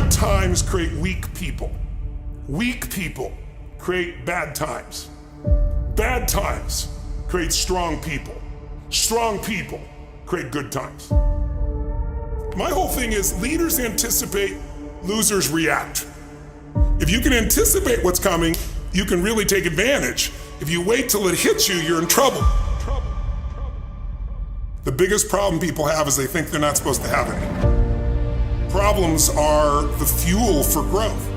Bad times create weak people. Weak people create bad times. Bad times create strong people. Strong people create good times. My whole thing is leaders anticipate, losers react. If you can anticipate what's coming, you can really take advantage. If you wait till it hits you, you're in trouble. The biggest problem people have is they think they're not supposed to have any. Problems are the fuel for growth.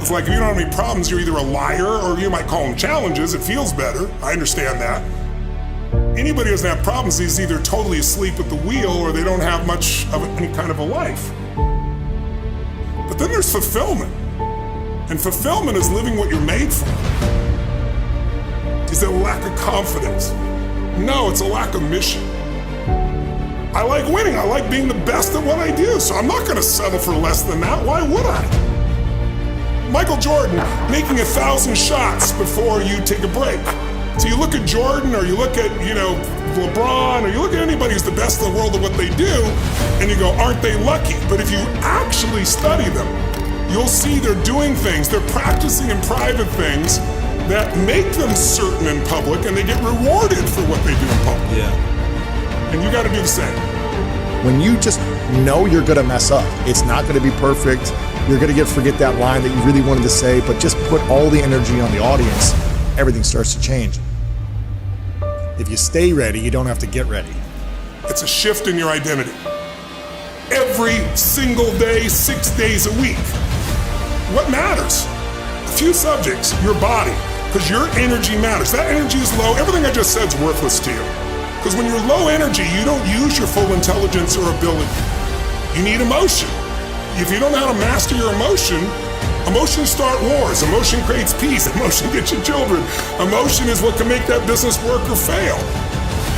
It's like if you don't have any problems, you're either a liar or you might call them challenges. It feels better. I understand that. Anybody who doesn't have problems is either totally asleep at the wheel or they don't have much of any kind of a life. But then there's fulfillment. And fulfillment is living what you're made for. Is it a lack of confidence? No, it's a lack of mission. I like winning. I like being the best at what I do, so I'm not going to settle for less than that. Why would I? Michael Jordan making 1,000 shots before you take a break. So you look at Jordan, or you look at, LeBron, or you look at anybody who's the best in the world at what they do, and you go, aren't they lucky? But if you actually study them, you'll see they're doing things, they're practicing in private things that make them certain in public, and they get rewarded for what they do in public. Yeah. And you got to do the same. When you just know you're going to mess up, it's not going to be perfect. You're going to forget that line that you really wanted to say, but just put all the energy on the audience. Everything starts to change. If you stay ready, you don't have to get ready. It's a shift in your identity. Every single day, 6 days a week. What matters? A few subjects, your body, because your energy matters. That energy is low. Everything I just said is worthless to you. Because when you're low energy, you don't use your full intelligence or ability. You need emotion. If you don't know how to master your emotion, emotions start wars. Emotion creates peace. Emotion gets you children. Emotion is what can make that business work or fail.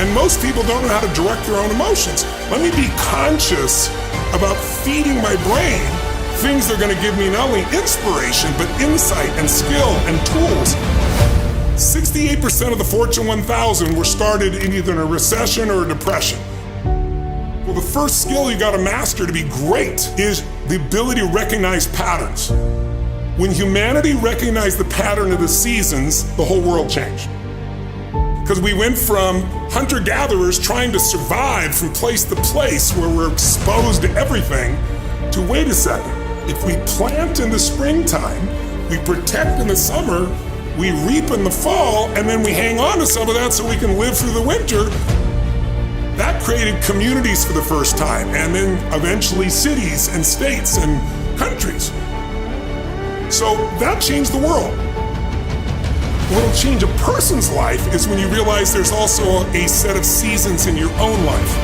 And most people don't know how to direct their own emotions. Let me be conscious about feeding my brain things that are going to give me not only inspiration, but insight and skill and tools. 68% of the Fortune 1000 were started in either a recession or a depression. Well, the first skill you got to master to be great is the ability to recognize patterns. When humanity recognized the pattern of the seasons, the whole world changed. Because we went from hunter-gatherers trying to survive from place to place where we're exposed to everything, to wait a second, if we plant in the springtime, we protect in the summer, we reap in the fall, and then we hang on to some of that so we can live through the winter. That created communities for the first time, and then eventually cities and states and countries. So that changed the world. What'll change a person's life is when you realize there's also a set of seasons in your own life.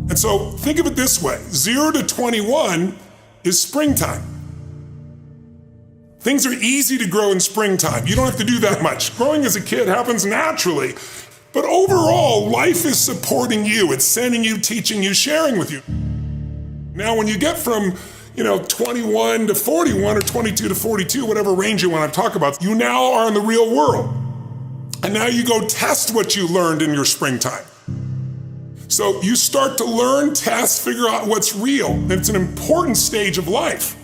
And so think of it this way, 0 to 21 is springtime. Things are easy to grow in springtime. You don't have to do that much. Growing as a kid happens naturally. But overall, life is supporting you. It's sending you, teaching you, sharing with you. Now, when you get from 21 to 41 or 22 to 42, whatever range you want to talk about, you now are in the real world. And now you go test what you learned in your springtime. So you start to learn, test, figure out what's real. And it's an important stage of life.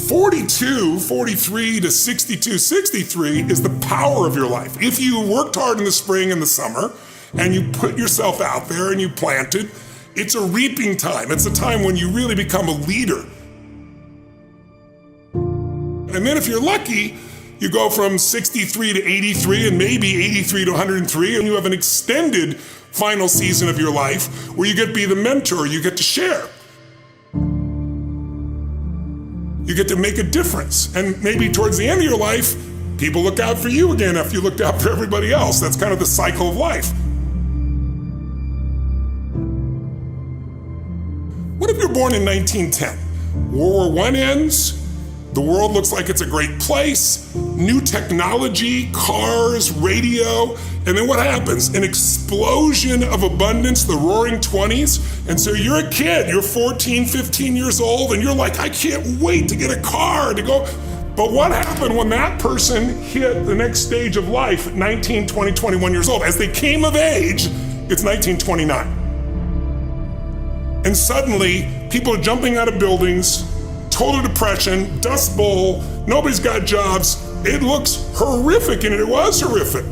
42, 43 to 62, 63 is the power of your life. If you worked hard in the spring and the summer, and you put yourself out there and you planted, it's a reaping time. It's a time when you really become a leader. And then if you're lucky, you go from 63 to 83 and maybe 83 to 103, and you have an extended final season of your life where you get to be the mentor, you get to share. You get to make a difference. And maybe towards the end of your life, people look out for you again after you looked out for everybody else. That's kind of the cycle of life. What if you're born in 1910? World War I ends, the world looks like it's a great place, new technology, cars, radio, and then what happens? An explosion of abundance, the roaring 20s, and so you're a kid, you're 14, 15 years old, and you're like, I can't wait to get a car, to go. But what happened when that person hit the next stage of life at 19, 20, 21 years old? As they came of age, it's 1929. And suddenly, people are jumping out of buildings, total depression, dust bowl, nobody's got jobs. It looks horrific, and it was horrific.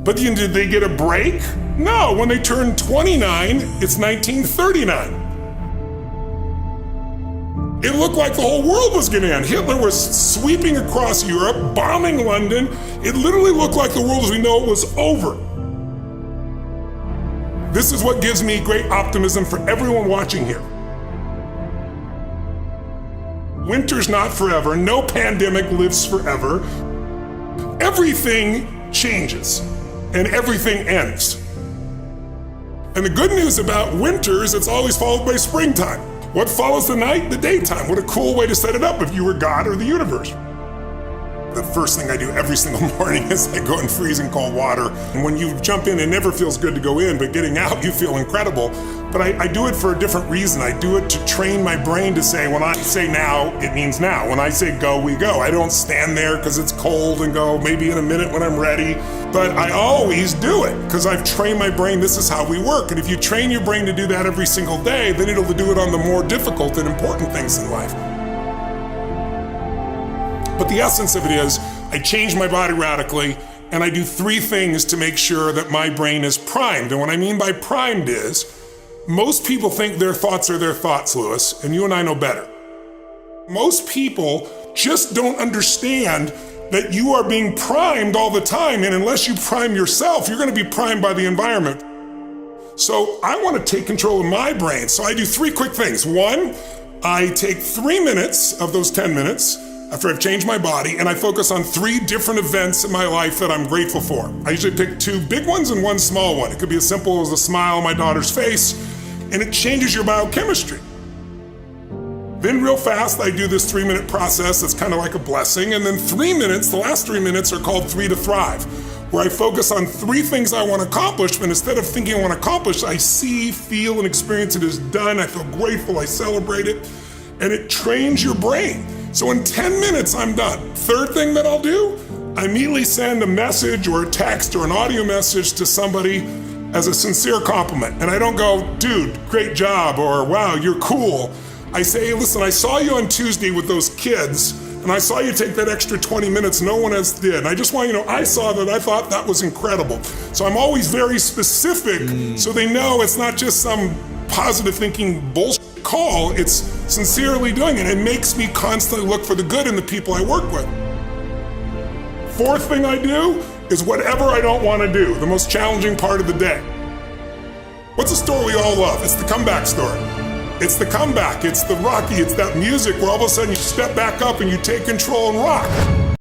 But did they get a break? No, when they turned 29, it's 1939. It looked like the whole world was gonna end. Hitler was sweeping across Europe, bombing London. It literally looked like the world as we know it was over. This is what gives me great optimism for everyone watching here. Winter's not forever. No pandemic lives forever. Everything changes and everything ends. And the good news about winter is it's always followed by springtime. What follows the night? The daytime. What a cool way to set it up if you were God or the universe. The first thing I do every single morning is I go in freezing cold water. And when you jump in, it never feels good to go in, but getting out, you feel incredible. But I do it for a different reason. I do it to train my brain to say, when I say now, it means now. When I say go, we go. I don't stand there because it's cold and go maybe in a minute when I'm ready. But I always do it because I've trained my brain. This is how we work. And if you train your brain to do that every single day, then it'll do it on the more difficult and important things in life. But the essence of it is, I change my body radically, and I do 3 things to make sure that my brain is primed. And what I mean by primed is, most people think their thoughts are their thoughts, Lewis, and you and I know better. Most people just don't understand that you are being primed all the time, and unless you prime yourself, you're gonna be primed by the environment. So I wanna take control of my brain, so I do 3 quick things. 1, I take 3 minutes of those 10 minutes, after I've changed my body, and I focus on 3 different events in my life that I'm grateful for. I usually pick 2 big ones and 1 small one. It could be as simple as a smile on my daughter's face, and it changes your biochemistry. Then real fast, I do this 3-minute process that's kind of like a blessing, and then 3 minutes, the last 3 minutes are called 3 to Thrive, where I focus on 3 things I want to accomplish, but instead of thinking I want to accomplish, I see, feel, and experience it as done. I feel grateful, I celebrate it, and it trains your brain. So in 10 minutes, I'm done. 3rd thing that I'll do, I immediately send a message or a text or an audio message to somebody as a sincere compliment. And I don't go, dude, great job, or wow, you're cool. I say, hey, listen, I saw you on Tuesday with those kids, and I saw you take that extra 20 minutes no one else did. And I just want you to know, I saw that, I thought that was incredible. So I'm always very specific so they know it's not just some positive thinking bullshit call, it's sincerely doing it. It makes me constantly look for the good in the people I work with. 4th thing I do is whatever I don't want to do, the most challenging part of the day. What's a story we all love? It's the comeback story. It's the comeback, it's the Rocky, it's that music where all of a sudden you step back up and you take control and rock.